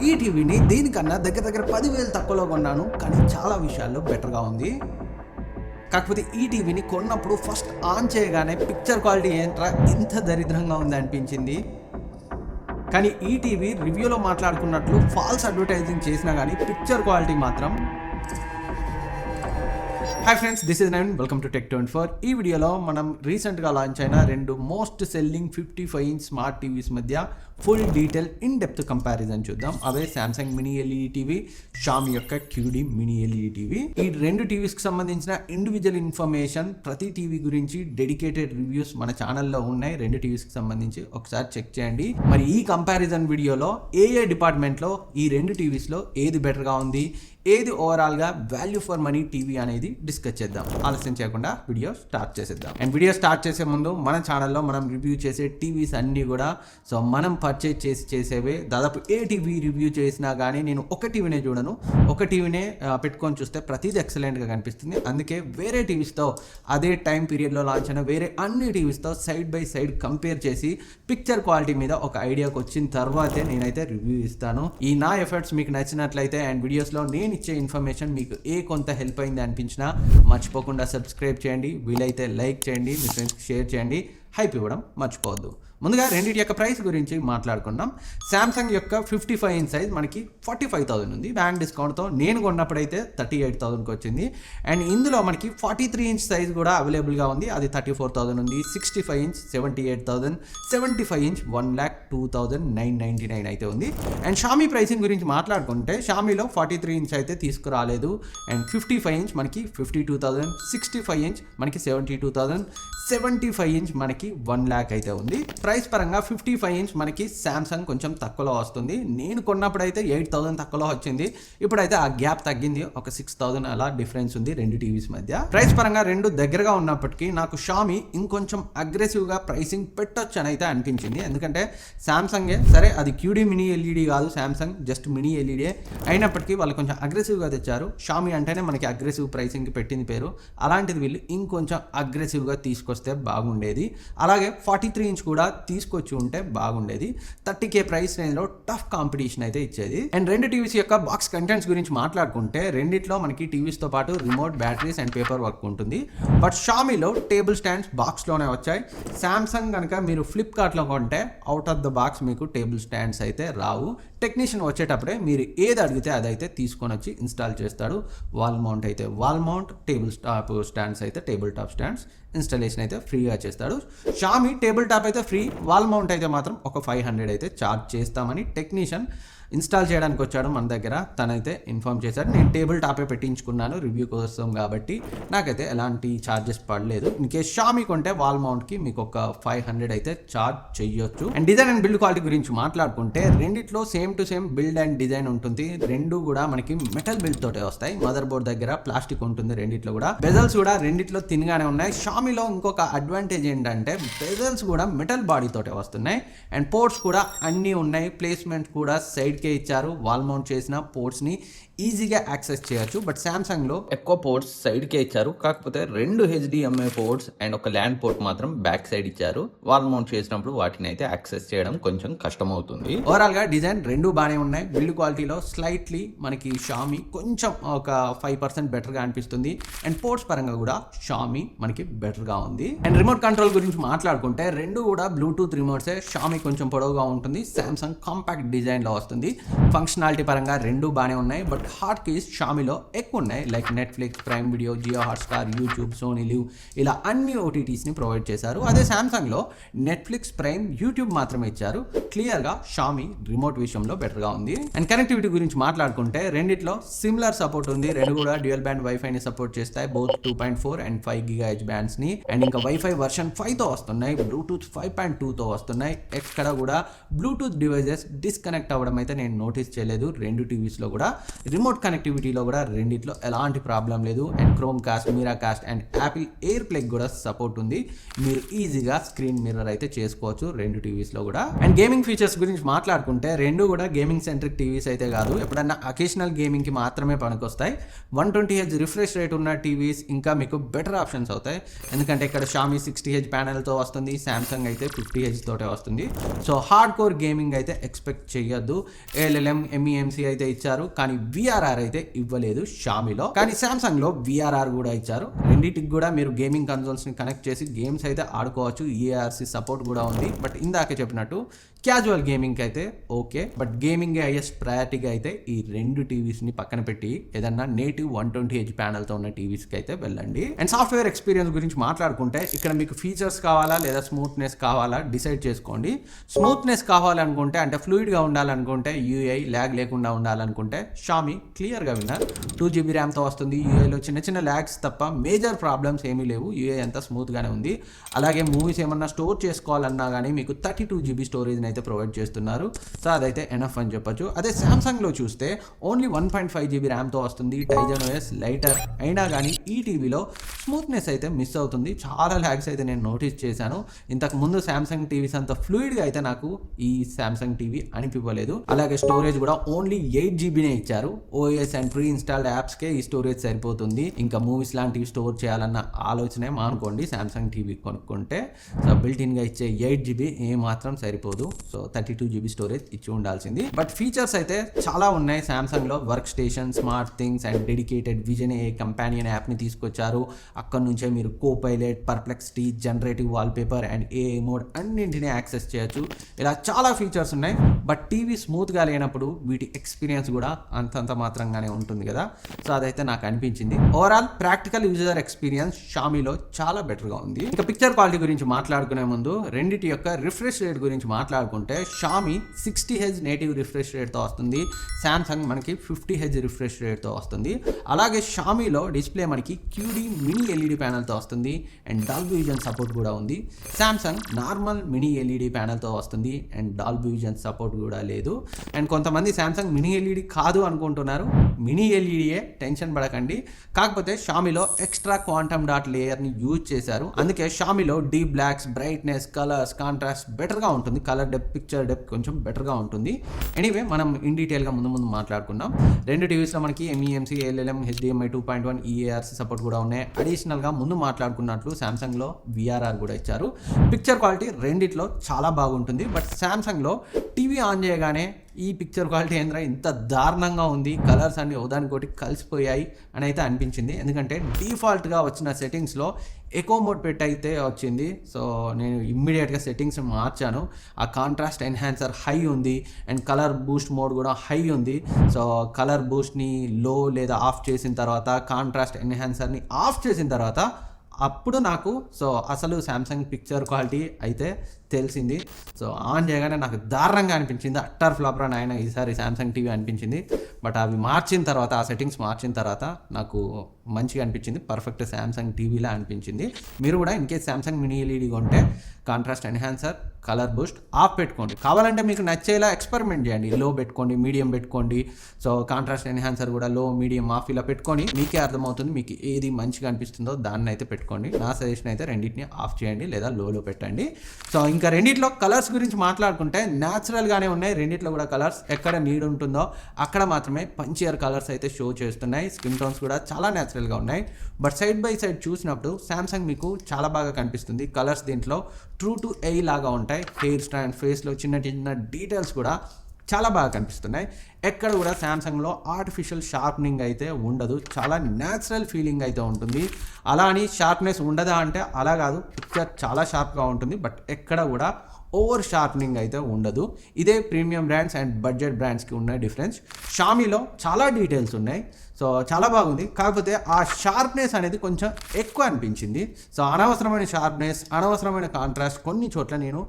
ఈ టీవీని దీనికన్నా దగ్గర 10,000 తక్కువలో కొన్నాను, కానీ చాలా విషయాల్లో బెటర్గా ఉంది. కాకపోతే ఈ టీవీని కొన్నప్పుడు ఫస్ట్ ఆన్ చేయగానే పిక్చర్ క్వాలిటీ ఏంట్రా ఇంత దరిద్రంగా ఉంది అనిపించింది. కానీ ఈ టీవీ రివ్యూలో మాట్లాడుకున్నట్లు ఫాల్స్ అడ్వర్టైజింగ్ చేసినా కానీ పిక్చర్ క్వాలిటీ మాత్రం. Hi friends, this is Naveen, welcome to Tech24. ఈ వీడియోలో మనం రీసెంట్గా లాంచ్ అయిన రెండు most selling 55 inch smart TVs మధ్య full detail in depth comparison చూద్దాం. అవే Samsung mini LED TV, Xiaomi యొక్క QD మినీ ఎల్ఈడి టీవీ. ఈ రెండు టీవీస్కి సంబంధించిన ఇండివిజువల్ ఇన్ఫర్మేషన్, ప్రతి టీవీ గురించి డెడికేటెడ్ రివ్యూస్ మన ఛానల్లో ఉన్నాయి. రెండు టీవీస్కి సంబంధించి ఒకసారి చెక్ చేయండి. మరి ఈ కంపారిజన్ వీడియోలో ఏ డిపార్ట్మెంట్లో ఈ రెండు టీవీస్లో ఏది బెటర్గా ఉంది, ఏది ఓవరాల్గా వాల్యూ ఫర్ మనీ టీవీ అనేది డిస్కస్ చేద్దాం. ఆలస్యం చేయకుండా వీడియో స్టార్ట్ చేసేద్దాం. అండ్ వీడియో స్టార్ట్ చేసే ముందు మన ఛానల్లో మనం రివ్యూ చేసే టీవీస్ అన్నీ కూడా మనం పర్చేజ్ చేసేవే. దాదాపు ఏ టీవీ రివ్యూ చేసినా కానీ నేను ఒక టీవీనే చూడను, ఒక టీవీనే పెట్టుకొని చూస్తే ప్రతిదీ ఎక్సలెంట్గా కనిపిస్తుంది. అందుకే వేరే టీవీస్తో అదే టైం పీరియడ్లో లాంచ్ అయిన వేరే అన్ని టీవీస్తో సైడ్ బై సైడ్ కంపేర్ చేసి పిక్చర్ క్వాలిటీ మీద ఒక ఐడియాకి వచ్చిన తర్వాతే నేనైతే రివ్యూ ఇస్తాను. ఈ నా ఎఫర్ట్స్ మీకు నచ్చినట్లయితే అండ్ వీడియోస్లో నేను ఇచ్చే ఇన్ఫర్మేషన్ మీకు కొంత హెల్ప్ అయింది అనిపించినా మర్చిపోకుండా సబ్స్క్రైబ్ చేయండి, వీలైతే లైక్ చేయండి, మీ ఫ్రెండ్స్కి షేర్ చేయండి, హైప్ ఇవ్వడం మర్చిపోవద్దు. ముందుగా రెండింటి యొక్క ప్రైస్ గురించి మాట్లాడుకుందాం. శాంసంగ్ యొక్క 55 ఇంచ్ సైజ్ మనకి 45,000 ఉంది. బ్యాంక్ డిస్కౌంట్తో నేను కొన్నప్పుడైతే 38,000కి వచ్చింది. అండ్ ఇందులో మనకి 43 ఇంచ్ సైజ్ కూడా అవైలబుల్గా ఉంది, అది 34,000 ఉంది. 65 ఇంచ్ 78,000, 75 ఇంచ్ 1,02,999 అయితే ఉంది. అండ్ షామీ ప్రైసింగ్ గురించి మాట్లాడుకుంటే షామీలో 43 ఇంచ్ అయితే తీసుకురాలేదు. అండ్ 55 ఇంచ్ మనకి 52,000, 65 ఇంచ్ మనకి 72,000, 75 ఇంచ్ మనకి 1,00,000 అయితే ఉంది. ప్రైస్ పరంగా 55 ఇంచ్ మనకి శాంసంగ్ కొంచెం తక్కువలో వస్తుంది. నేను కొన్నప్పుడు అయితే 8,000 తక్కువలో వచ్చింది. ఇప్పుడైతే ఆ గ్యాప్ తగ్గింది, ఒక 6,000 అలా డిఫరెన్స్ ఉంది రెండు టీవీస్ మధ్య. ప్రైస్ పరంగా రెండు దగ్గరగా ఉన్నప్పటికీ నాకు షామీ ఇంకొంచెం అగ్రెసివ్గా ప్రైసింగ్ పెట్టొచ్చు అని అయితే అనిపించింది. ఎందుకంటే శాంసంగే సరే, అది QD మినీ ఎల్ఈడి కాదు, శాంసంగ్ జస్ట్ మినీ ఎల్ఈడి అయినప్పటికీ వాళ్ళు కొంచెం అగ్రెసివ్గా తెచ్చారు. షామీ అంటేనే మనకి అగ్రెసివ్ ప్రైసింగ్కి పెట్టింది పేరు, అలాంటిది వీళ్ళు ఇంకొంచెం అగ్రెసివ్గా తీసుకొస్తే బాగుండేది. అలాగే 43 ఇంచ్ కూడా తీసుకొచ్చి ఉంటే బాగుండేది. 30K ప్రైస్ రేంజ్లో టఫ్ కాంపిటీషన్ అయితే ఇచ్చేది. అండ్ రెండు టీవీస్ యొక్క బాక్స్ కంటెంట్స్ గురించి మాట్లాడుకుంటే రెండిట్లో మనకి టీవీస్తో పాటు remote, batteries and paper work ఉంటుంది. బట్ షామీలో టేబుల్ స్టాండ్స్ బాక్స్లోనే వచ్చాయి. శాంసంగ్ కనుక మీరు ఫ్లిప్కార్ట్లో కొంటే అవుట్ ఆఫ్ ద బాక్స్ మీకు టేబుల్ స్టాండ్స్ అయితే రావు. టెక్నీషియన్ వచ్చేటప్పుడే మీరు ఏది అడిగితే అదైతే తీసుకొని వచ్చి ఇన్స్టాల్ చేస్తాడు. వాల్ మౌంట్ అయితే wall mount, table top stands అయితే టేబుల్ టాప్ స్టాండ్స్ ఇన్స్టాలేషన్ అయితే ఫ్రీగా చేస్తాడు. షామీ టేబుల్ టాప్ అయితే ఫ్రీ, వాల్ మౌంట్ అయితే మాత్రం ఒక 500 అయితే ఛార్జ్ చేస్తామని టెక్నీషియన్ ఇన్స్టాల్ చేయడానికి వచ్చాడు మన దగ్గర, తనైతే ఇన్ఫార్మ్ చేశాడు. నేను టేబుల్ టాపే పెట్టించుకున్నాను రివ్యూ కోసం కాబట్టి నాకైతే ఎలాంటి ఛార్జెస్ పడలేదు. ఇన్ కేస్ షామీ కొంటే వాల్ మౌంట్కి మీకు ఒక 500 అయితే ఛార్జ్ చేయొచ్చు. And design and build quality గురించి మాట్లాడుకుంటే రెండిట్లో same to same build and design ఉంటుంది. రెండు కూడా మనకి మెటల్ బిల్డ్ తోటే వస్తాయి. మదర్ బోర్డ్ దగ్గర ప్లాస్టిక్ ఉంటుంది రెండిట్లో కూడా. బెజల్స్ కూడా రెండిట్లో తిన్గానే ఉన్నాయి. షామీలో ఇంకొక అడ్వాంటేజ్ ఏంటంటే బెజల్స్ కూడా మెటల్ బాడీ తోటే వస్తున్నాయి. అండ్ పోర్ట్స్ కూడా అన్నీ ఉన్నాయి. ప్లేస్మెంట్ కూడా సైడ్ ఇచ్చారు. వాల్ మౌంట్ చేసిన పోర్ట్స్ ని ఈజీగా యాక్సెస్ చేయొచ్చు. బట్ శాంసంగ్ లో ఎక్కువ పోర్ట్స్ సైడ్ కే ఇచ్చారు, కాకపోతే 2 HDMI పోర్ట్స్ అండ్ ఒక ల్యాండ్ పోర్ట్ మాత్రం బ్యాక్ సైడ్ ఇచ్చారు. వాల్ మౌంట్ చేసినప్పుడు వాటిని అయితే యాక్సెస్ చేయడం కొంచెం కష్టం అవుతుంది. ఓవరాల్ గా డిజైన్ రెండు బాగానే ఉన్నాయి. బిల్డ్ క్వాలిటీలో స్లైట్లీ మనకి షామీ కొంచెం ఒక 5% బెటర్ గా అనిపిస్తుంది. అండ్ పోర్ట్స్ పరంగా కూడా షామీ మనకి బెటర్ గా ఉంది. అండ్ రిమోట్ కంట్రోల్ గురించి మాట్లాడుకుంటే రెండు కూడా బ్లూటూత్ రిమోట్సే. షామీ కొంచెం పొడవుగా ఉంటుంది, శాంసంగ్ కాంపాక్ట్ డిజైన్ లో వస్తుంది. ఫంక్షనాలిటీ పరంగా రెండు బాగానే ఉన్నాయి. బట్ హార్డ్ కీస్ షామీలో ఎక్కువ ఉన్నాయి, like Netflix, Prime Video, Jio Hotstar, YouTube, Sony LIV, ఇలా అన్ని OTTs ని ప్రొవైడ్ చేశారు. అదే శాంసంగ్లో నెట్ఫ్లిక్స్, ప్రైమ్, యూట్యూబ్ మాత్రమే ఇచ్చారు. క్లియర్గా షామీ రిమోట్ విషయంలో బెటర్గా ఉంది. అండ్ కనెక్టివిటీ గురించి మాట్లాడుకుంటే రెండిట్లో సిమిలర్ సపోర్ట్ ఉంది. రెండు కూడా డ్యూయల్ బ్యాండ్ వైఫైని సపోర్ట్ చేస్తాయి, బోత్ 2.4 అండ్ 5 GHz బ్యాండ్స్ని. అండ్ ఇంకా వైఫై వర్షన్ 5తో వస్తున్నాయి, బ్లూటూత్ 5.2తో వస్తున్నాయి. ఎక్కడ కూడా బ్లూటూత్ డివైజెస్ డిస్కనెక్ట్ అవ్వడం అయితే నేను నోటీస్ చేయలేదు రెండు టీవీస్లో కూడా. రిమోట్ కనెక్టివిటీలో కూడా రెండిట్లో ఎలాంటి ప్రాబ్లం లేదు. And chrome cost, Meera cost and Apple air plug కూడా సపోర్ట్ ఉంది. మీరు ఈజీగా స్క్రీన్ మిర్రర్ అయితే చేసుకోవచ్చు రెండు టీవీస్లో కూడా. అండ్ గేమింగ్ ఫీచర్స్ గురించి మాట్లాడుకుంటే రెండు కూడా గేమింగ్ సెంట్రిక్ టీవీస్ అయితే కాదు, ఎప్పుడన్నా అకేషనల్ గేమింగ్కి మాత్రమే పనికొస్తాయి. 120Hz రిఫ్రెష్ రేట్ ఉన్న టీవీస్ ఇంకా మీకు బెటర్ ఆప్షన్స్ అవుతాయి. ఎందుకంటే ఇక్కడ షామీ 60Hz ప్యానెల్తో వస్తుంది, శాంసంగ్ అయితే 50Hz తోటే వస్తుంది. సో హార్డ్ కోర్ గేమింగ్ అయితే ఎక్స్పెక్ట్ చేయొద్దు. ALLM MEMC అయితే ఇచ్చారు, కానీ VRR అయితే ఇవ్వలేదు షామీలో. కానీ సామ్సంగ్ లో VRR కూడా ఇచ్చారు. రెండింటికి కూడా మీరు గేమింగ్ కన్సోల్స్ ని కనెక్ట్ చేసి గేమ్స్ అయితే ఆడుకోవచ్చు. EARC సపోర్ట్ కూడా ఉంది. బట్ ఇందాక చెప్పినట్టు క్యాజువల్ గేమింగ్ అయితే ఓకే, బట్ గేమింగ్ హైయెస్ట్ ప్రయారిటీగా అయితే ఈ రెండు టీవీస్ని పక్కన పెట్టి ఏదన్నా నేటివ్ 120Hz ప్యానల్తో ఉన్న టీవీస్కి అయితే వెళ్ళండి. అండ్ సాఫ్ట్వేర్ ఎక్స్పీరియన్స్ గురించి మాట్లాడుకుంటే ఇక్కడ మీకు ఫీచర్స్ కావాలా లేదా స్మూత్నెస్ కావాలా డిసైడ్ చేసుకోండి. స్మూత్నెస్ కావాలనుకుంటే అంటే ఫ్లూయిడ్గా ఉండాలనుకుంటే UI, ల్యాగ్ లేకుండా ఉండాలనుకుంటే షామీ క్లియర్గా విన్నర్. 2GB ర్యామ్తో వస్తుంది. UIలో చిన్న చిన్న ల్యాగ్స్ తప్ప మేజర్ ప్రాబ్లమ్స్ ఏమీ లేవు. UI అంతా స్మూత్గానే ఉంది. అలాగే మూవీస్ ఏమన్నా స్టోర్ చేసుకోవాలన్నా కానీ మీకు 32GB స్టోరేజ్ని అయితే ప్రొవైడ్ చేస్తున్నారు. సో అదైతే ఎనఫ్ అని చెప్పొచ్చు. అదే సామ్సంగ్లో చూస్తే ఓన్లీ 1.5GB ర్యామ్తో వస్తుంది. Tizen OS లైటర్ అయినా కానీ ఈ టీవీలో స్మూత్నెస్ అయితే మిస్ అవుతుంది. చాలా ల్యాగ్స్ అయితే నేను నోటీస్ చేశాను. ఇంతకు ముందు సామ్సంగ్ టీవీస్ అంత ఫ్లూయిడ్గా అయితే నాకు ఈ సామ్సంగ్ టీవీ అనిపించలేదు. అలాగే స్టోరేజ్ కూడా ఓన్లీ 8GBనే ఇచ్చారు. OS అండ్ ప్రీ ఇన్స్టాల్డ్ యాప్స్కే ఈ స్టోరేజ్ సరిపోతుంది. ఇంకా మూవీస్ లాంటివి స్టోర్ చేయాలన్న ఆలోచనే మానుకోండి సామ్సంగ్ టీవీ కొనుక్కుంటే. సో బిల్టిన్గా ఇచ్చే 8GB ఏమాత్రం సరిపోదు. సో 32GB స్టోరేజ్ ఇచ్చి ఉండాల్సింది. బట్ ఫీచర్స్ అయితే చాలా ఉన్నాయి సామ్సంగ్లో. Work station, smart things and dedicated vision AI companion యాప్ని తీసుకొచ్చారు. అక్కడ నుంచే మీరు Copilot, Perplexity, generative wallpaper and AI mode అన్నింటినీ యాక్సెస్ చేయొచ్చు. ఇలా చాలా ఫీచర్స్ ఉన్నాయి. బట్ టీవీ స్మూత్గా లేనప్పుడు వీటి ఎక్స్పీరియన్స్ కూడా అంతంత మాత్రంగానే ఉంటుంది కదా. సో అదైతే నాకు అనిపించింది. ఓవరాల్ ప్రాక్టికల్ యూజర్ ఎక్స్పీరియన్స్ షామీలో చాలా బెటర్గా ఉంది. ఇంకా పిక్చర్ క్వాలిటీ గురించి మాట్లాడుకునే ముందు రెండిటి యొక్క రిఫ్రెష్ రేట్ గురించి మాట్లాడుకుంటే షామీ 60Hz నేటివ్ రిఫ్రెష్ రేట్తో వస్తుంది. సామ్సంగ్ మనకి 50Hz రిఫ్రెష్ రేట్తో వస్తుంది. అలాగే షామీలో డిస్ప్లే మనకి QD మినీ LED ప్యానల్తో వస్తుంది అండ్ డాల్బీ విజన్ సపోర్ట్ కూడా ఉంది. సామ్సంగ్ నార్మల్ మినీ LED ప్యానల్తో వస్తుంది అండ్ డాల్బీ విజన్ సపోర్ట్ కూడా లేదు. అండ్ కొంతమంది సామ్సంగ్ మినీ LED కాదు అనుకుంటున్నారు. మినీ LEDయే, టెన్షన్ పడకండి. కాకపోతే షామీలో ఎక్స్ట్రా క్వాంటమ్ డాట్ లేయర్ని యూజ్ చేశారు. అందుకే షామీలో deep blacks, brightness, colours, contrast బెటర్గా ఉంటుంది. కలర్ డెప్త్, పిక్చర్ డెప్త్ కొంచెం బెటర్గా ఉంటుంది. ఎనీవే మనం ఇన్ డీటెయిల్గా ముందు మాట్లాడుకుందాం. రెండు టీవీస్లో మనకి MEMC, ALLM, HDMI 2.1, EARC support కూడా ఉన్నాయి. అడిషనల్గా ముందు మాట్లాడుకున్నట్లు సామ్సంగ్లో VRR కూడా ఇచ్చారు. పిక్చర్ క్వాలిటీ రెండిట్లో చాలా బాగుంటుంది. బట్ సామ్సంగ్లో టీవీ ఆన్ చేయగానే ఈ పిక్చర్ క్వాలిటీ ఏంద్రా ఇంత దారుణంగా ఉంది, కలర్స్ అన్ని ఒకదానికోటి కలిసిపోయాయి అని అయితే అనిపించింది. ఎందుకంటే డిఫాల్ట్గా వచ్చిన సెట్టింగ్స్లో ఎకో మోడ్ పెట్టి అయితే వచ్చింది. సో నేను ఇమ్మీడియట్గా సెట్టింగ్స్ మార్చాను. ఆ కాంట్రాస్ట్ ఎన్హాన్సర్ హై ఉంది అండ్ కలర్ బూస్ట్ మోడ్ కూడా హై ఉంది. సో కలర్ బూస్ట్ని లో లేదా ఆఫ్ చేసిన తర్వాత, కాంట్రాస్ట్ ఎన్హాన్సర్ని ఆఫ్ చేసిన తర్వాత అప్పుడు నాకు అసలు సామ్సంగ్ పిక్చర్ క్వాలిటీ అయితే తెలిసింది. సో ఆన్ చేయగానే నాకు దారుణంగా అనిపించింది. అట్టర్ ఫ్లాప్రా నాయన ఈసారి సామ్సంగ్ టీవీ అనిపించింది. బట్ అవి మార్చిన తర్వాత, ఆ సెట్టింగ్స్ మార్చిన తర్వాత నాకు మంచిగా అనిపించింది. పర్ఫెక్ట్ సామ్సంగ్ టీవీలా అనిపించింది. మీరు కూడా in case Samsung mini LED కొంటే contrast enhancer, colour Boost of పెట్టుకోండి. కావాలంటే మీకు నచ్చేలా ఎక్స్పెరిమెంట్ చేయండి. లో పెట్టుకోండి, మీడియం పెట్టుకోండి. సో కాంట్రాస్ట్ ఎన్హాన్సర్ కూడా లో, మీడియం, ఆఫ్ ఇలా పెట్టుకొని మీకే అర్థమవుతుంది మీకు ఏది మంచిగా అనిపిస్తుందో దాన్ని అయితే పెట్టుకోండి. నా సజెషన్ అయితే రెండింటిని ఆఫ్ చేయండి లేదా లోలో పెట్టండి. సో ఇంకా రెండిట్లో కలర్స్ గురించి మాట్లాడుకుంటే న్యాచురల్గానే ఉన్నాయి. రెండిట్లో కూడా కలర్స్ ఎక్కడ నీడ్ ఉంటుందో అక్కడ మాత్రమే పంచియర్ కలర్స్ అయితే షో చేస్తున్నాయి. స్కిన్ టోన్స్ కూడా చాలా న్యాచురల్గా ఉన్నాయి. బట్ సైడ్ బై సైడ్ చూసినప్పుడు సామ్సంగ్ మీకు చాలా బాగా కనిపిస్తుంది. కలర్స్ దీంట్లో ట్రూ టు ఐ లాగా ఉంటాయి. హెయిర్ స్టైల్, ఫేస్లో చిన్న చిన్న డీటెయిల్స్ కూడా చాలా బాగా కనిపిస్తున్నాయి. ఎక్కడ కూడా సామ్సంగ్లో ఆర్టిఫిషియల్ షార్ప్నింగ్ అయితే ఉండదు. చాలా న్యాచురల్ ఫీలింగ్ అయితే ఉంటుంది. అలా అని షార్ప్నెస్ ఉండదా అంటే అలా కాదు. పిక్చర్ చాలా షార్ప్గా ఉంటుంది. బట్ ఎక్కడ కూడా ఓవర్ షార్ప్నింగ్ అయితే ఉండదు. ఇదే ప్రీమియం బ్రాండ్స్ అండ్ బడ్జెట్ బ్రాండ్స్కి ఉన్న డిఫరెన్స్. షామీలో చాలా డీటెయిల్స్ ఉన్నాయి. సో చాలా బాగుంది. కాకపోతే ఆ షార్ప్నెస్ అనేది కొంచెం ఎక్కువ అనిపించింది. సో అనవసరమైన షార్ప్నెస్, అనవసరమైన కాంట్రాస్ట్ కొన్ని చోట్ల నేను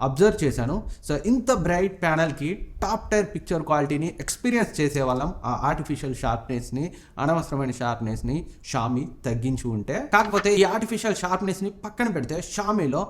అబ్జర్వ్ చేశాను. సో ఇంత బ్రైట్ ప్యానల్కి టాప్ టైర్ పిక్చర్ క్వాలిటీని ఎక్స్పీరియన్స్ చేసే వాళ్ళం ఆ ఆర్టిఫిషియల్ షార్ప్నెస్ని, అనవసరమైన షార్ప్నెస్ని షామీ తగ్గించి ఉంటే. కాకపోతే ఈ ఆర్టిఫిషియల్ షార్ప్నెస్ని పక్కన పెడితే షామీలో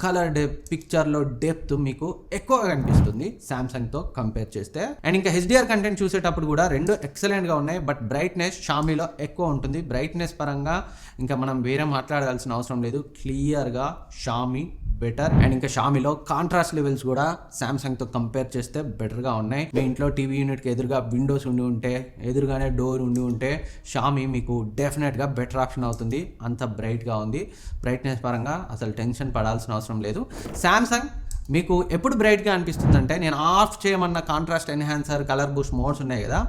కలర్ డెప్త్, పిక్చర్లో డెప్త్ మీకు ఎక్కువగా కనిపిస్తుంది సామ్సంగ్తో కంపేర్ చేస్తే. అండ్ ఇంకా HDR కంటెంట్ చూసేటప్పుడు కూడా రెండు ఎక్సలెంట్గా ఉన్నాయి. బట్ బ్రైట్నెస్ షామీలో ఎక్కువ ఉంటుంది. బ్రైట్నెస్ పరంగా ఇంకా మనం వేరే మాట్లాడాల్సిన అవసరం లేదు. క్లియర్గా షామీ బెటర్. అండ్ ఇంకా షామీలో కాంట్రాస్ట్ లెవెల్స్ కూడా సామ్సంగ్తో కంపేర్ చేస్తే బెటర్గా ఉన్నాయి. మీ ఇంట్లో టీవీ యూనిట్కి ఎదురుగా విండోస్ ఉండి ఉంటే, ఎదురుగానే డోర్ ఉండి ఉంటే షామీ మీకు డెఫినెట్గా బెటర్ ఆప్షన్ అవుతుంది. అంత బ్రైట్గా ఉంది. బ్రైట్నెస్ పరంగా అసలు టెన్షన్ పడాల్సిన అవసరం లేదు. సామ్సంగ్ మీకు ఎప్పుడు బ్రైట్గా అనిపిస్తుంది అంటే, నేను ఆఫ్ చేయమన్న contrast enhancer, colour boost modes ఉన్నాయి కదా,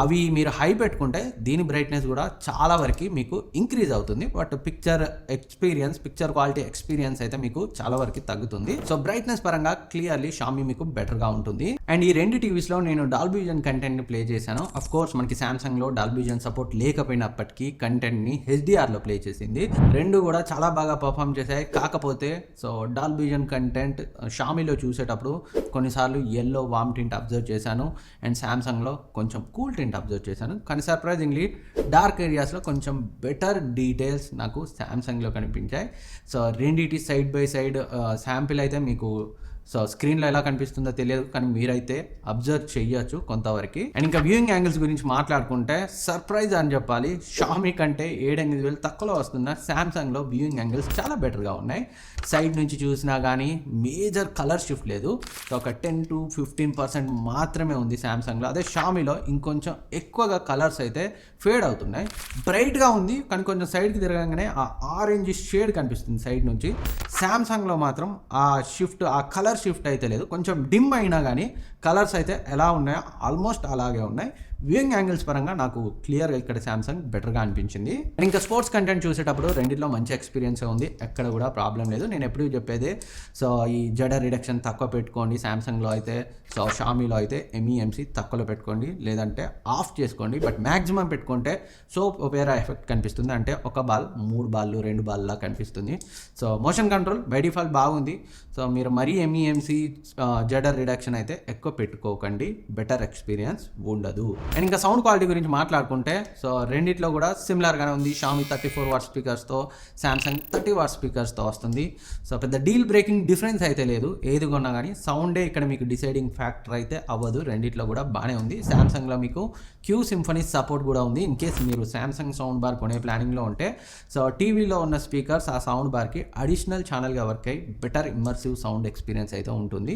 అవి మీరు హై పెట్టుకుంటే దీని బ్రైట్నెస్ కూడా చాలా వరకు మీకు ఇంక్రీజ్ అవుతుంది. బట్ పిక్చర్ క్వాలిటీ ఎక్స్పీరియన్స్ అయితే మీకు చాలా వరకు తగ్గుతుంది. సో బ్రైట్నెస్ పరంగా క్లియర్లీ షామీ మీకు బెటర్గా ఉంటుంది. అండ్ ఈ రెండు టీవీస్లో నేను డాల్బీ విజన్ కంటెంట్ని ప్లే చేశాను. అఫ్ కోర్స్ మనకి సామ్సంగ్లో డాల్బీ విజన్ సపోర్ట్ లేకపోయినప్పటికీ కంటెంట్ని హెచ్డిఆర్లో ప్లే చేసింది. రెండు కూడా చాలా బాగా పర్ఫామ్ చేశాయి. కాకపోతే సో డాల్బీ విజన్ కంటెంట్ షామీలో చూసేటప్పుడు కొన్నిసార్లు ఎల్లో వామ్ టింట్ అబ్జర్వ్ చేశాను, అండ్ సామ్సంగ్లో కొంచెం కూల్ టింట్ అబ్జర్వ్ చేశాను. కానీ సర్ప్రైజింగ్లీ డార్క్ ఏరియాస్లో కొంచెం బెటర్ డీటెయిల్స్ నాకు సామ్సంగ్లో కనిపించాయి. సో రెండిటి సైడ్ బై సైడ్ శాంపిల్ అయితే మీకు సో స్క్రీన్లో ఎలా కనిపిస్తుందో తెలియదు, కానీ మీరైతే అబ్జర్వ్ చేయొచ్చు కొంతవరకు. అండ్ ఇంకా వ్యూయింగ్ యాంగిల్స్ గురించి మాట్లాడుకుంటే సర్ప్రైజ్ అని చెప్పాలి. షామీ కంటే 7-8 తక్కువలో వస్తున్న సామ్సంగ్లో వ్యూయింగ్ యాంగిల్స్ చాలా బెటర్గా ఉన్నాయి. సైడ్ నుంచి చూసినా కానీ మేజర్ కలర్ షిఫ్ట్ లేదు. సో ఒక 10-15% మాత్రమే ఉంది సామ్సంగ్లో. అదే షామీలో ఇంకొంచెం ఎక్కువగా కలర్స్ అయితే ఫేడ్ అవుతున్నాయి. బ్రైట్గా ఉంది, కానీ కొంచెం సైడ్కి తిరగగానే ఆ ఆరెంజ్ షేడ్ కనిపిస్తుంది సైడ్ నుంచి. సామ్సంగ్లో మాత్రం ఆ షిఫ్ట్, ఆ కలర్ షిఫ్ట్ అయితే లేదు. కొంచెం డిమ్ అయినా కానీ కలర్స్ అయితే ఎలా ఉన్నాయో ఆల్మోస్ట్ అలాగే ఉన్నాయి. వ్యూయింగ్ యాంగిల్స్ పరంగా నాకు క్లియర్గా ఇక్కడ సామ్సంగ్ బెటర్గా అనిపించింది. అండ్ ఇంకా స్పోర్ట్స్ కంటెంట్ చూసేటప్పుడు రెండిట్లో మంచి ఎక్స్పీరియన్స్ ఉంది, ఎక్కడ కూడా ప్రాబ్లం లేదు. నేను ఎప్పుడు చెప్పేది సో ఈ జడర్ రిడక్షన్ తక్కువ పెట్టుకోండి సామ్సంగ్లో అయితే, సో షామీలో అయితే MEMC తక్కువలో పెట్టుకోండి, లేదంటే ఆఫ్ చేసుకోండి. బట్ మ్యాక్సిమం పెట్టుకుంటే సోప్ ఒపేరా ఎఫెక్ట్ కనిపిస్తుంది, అంటే ఒక బాల్ 3 బాళ్ళు 2 బాల్లా కనిపిస్తుంది. So motion control by default బాగుంది. సో మీరు మరీ MEMC జడర్ రిడక్షన్ అయితే ఎక్కువ పెట్టుకోకండి, బెటర్ ఎక్స్పీరియన్స్ ఉండదు. అండ్ ఇంకా సౌండ్ క్వాలిటీ గురించి మాట్లాడుకుంటే సో రెండిట్లో కూడా సిమిలర్గానే ఉంది. షామీ 34 వాట్ స్పీకర్స్తో, సామ్సంగ్ 30 వాట్ స్పీకర్స్తో వస్తుంది. సో పెద్ద డీల్ బ్రేకింగ్ డిఫరెన్స్ అయితే లేదు. ఏది కొన్నా కానీ సౌండే ఇక్కడ మీకు డిసైడింగ్ ఫ్యాక్టర్ అయితే అవ్వదు. రెండిట్లో కూడా బాగానే ఉంది. సామ్సంగ్లో మీకు క్యూ సింఫనీ సపోర్ట్ కూడా ఉంది. ఇన్ కేస్ మీరు సామ్సంగ్ సౌండ్ బార్ కొనే ప్లానింగ్లో ఉంటే సో టీవీలో ఉన్న స్పీకర్స్ ఆ సౌండ్ బార్కి అడిషనల్ ఛానల్గా వర్క్ అయ్యి బెటర్ ఇమ్మర్సివ్ సౌండ్ ఎక్స్పీరియన్స్ అయితే ఉంటుంది.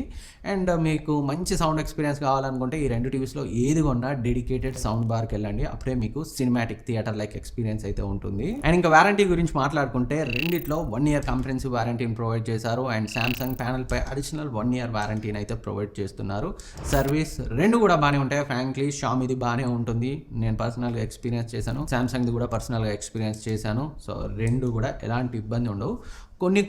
అండ్ మీకు మంచి సౌండ్ ఎక్స్పీరియన్స్ కావాలనుకుంటే ఈ రెండు టీవీస్లో ఏది కొన్నా డెడికేటెడ్ సౌండ్ బార్కి వెళ్ళండి, అప్పుడే మీకు సినిమాటిక్ థియేటర్ లైక్ ఎక్స్పీరియన్స్ అయితే ఉంటుంది. అండ్ ఇంకా వారంటీ గురించి మాట్లాడుకుంటే రెండిట్లో 1 year కాంప్రహెన్సివ్ వారంటీని ప్రొవైడ్ చేశారు. అండ్ సామ్సంగ్ ప్యానల్ పై అడిషనల్ 1 year వారంటీని అయితే ప్రొవైడ్ చేస్తున్నారు. సర్వీస్ రెండు కూడా బాగానే ఉంటాయి. ఫ్రాంక్లీ షామీది బాగానే ఉంటుంది, నేను పర్సనల్గా ఎక్స్పీరియన్స్ చేశాను. సామ్సంగ్ది కూడా పర్సనల్గా ఎక్స్పీరియన్స్ చేశాను. సో రెండు కూడా ఎలాంటి ఇబ్బంది ఉండవు.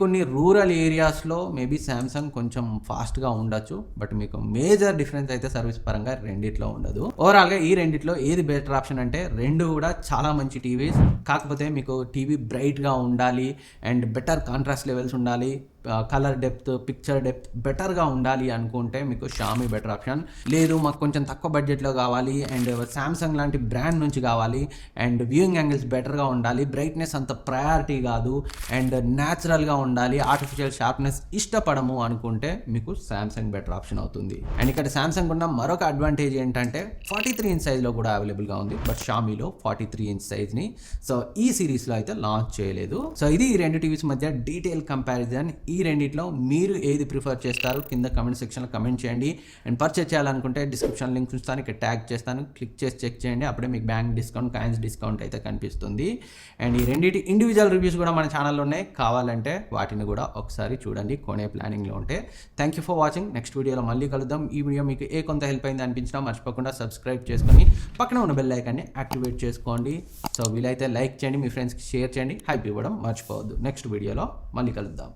కొన్ని రూరల్ ఏరియాస్లో మేబీ సామ్సంగ్ కొంచెం ఫాస్ట్గా ఉండొచ్చు, బట్ మీకు మేజర్ డిఫరెన్స్ అయితే సర్వీస్ పరంగా రెండిట్లో ఉండదు. ఓవరాల్గా ఈ రెండిట్లో ఏది బెటర్ ఆప్షన్ అంటే రెండు కూడా చాలా మంచి టీవీస్, కాకపోతే మీకు టీవీ బ్రైట్గా ఉండాలి అండ్ బెటర్ కాంట్రాస్ట్ లెవెల్స్ ఉండాలి, కలర్ డెప్త్, పిక్చర్ డెప్త్ బెటర్గా ఉండాలి అనుకుంటే మీకు షామీ బెటర్ ఆప్షన్. లేదు మాకు కొంచెం తక్కువ బడ్జెట్లో కావాలి అండ్ సామ్సంగ్ లాంటి బ్రాండ్ నుంచి కావాలి అండ్ వ్యూయింగ్ యాంగిల్స్ బెటర్గా ఉండాలి, బ్రైట్నెస్ అంత ప్రయారిటీ కాదు అండ్ న్యాచురల్గా ఉండాలి, ఆర్టిఫిషియల్ షార్ప్నెస్ ఇష్టపడము అనుకుంటే మీకు సామ్సంగ్ బెటర్ ఆప్షన్ అవుతుంది. అండ్ ఇక్కడ సామ్సంగ్ ఉన్న మరొక అడ్వాంటేజ్ ఏంటంటే 43 inch సైజ్లో కూడా అవైలబుల్గా ఉంది, బట్ షామీలో 43 inch సైజ్ని సో ఈ సిరీస్లో అయితే లాంచ్ చేయలేదు. సో ఇది ఈ రెండు టీవీస్ మధ్య డీటెయిల్ కంపారిజన్. ఈ రెండిట్లో మీరు ఏది ప్రిఫర్ చేస్తారు కింద కమెంట్ సెక్షన్లో కమెంట్ చేయండి. అండ్ పర్చేస్ చేయాలనుకుంటే డిస్క్రిప్షన్ లింక్ ఉంచుతాను, ఇక్కడ ట్యాగ్ చేస్తాను, క్లిక్ చేసి చెక్ చేయండి, అప్పుడే మీకు బ్యాంక్ డిస్కౌంట్, కాయిన్స్ డిస్కౌంట్ అయితే కనిపిస్తుంది. అండ్ ఈ రెండింటి ఇండివిజువల్ రివ్యూస్ కూడా మన ఛానల్లో ఉన్నాయి, కావాలంటే వాటిని కూడా ఒకసారి చూడండి కొనే ప్లానింగ్లో ఉంటే. Thank you for watching. Next వీడియోలో మళ్ళీ కలుద్దాం. ఈ వీడియో మీకు కొంత హెల్ప్ అయింది అనిపించినా మర్చిపోకుండా సబ్స్క్రైబ్ చేసుకొని పక్కన ఉన్న బెల్ ఐకాన్ని యాక్టివేట్ చేసుకోండి. సో వీలైతే లైక్ చేయండి, మీ ఫ్రెండ్స్కి షేర్ చేయండి, హైప్ ఇవ్వడం మర్చిపోవద్దు. నెక్స్ట్ వీడియోలో మళ్ళీ కలుద్దాం.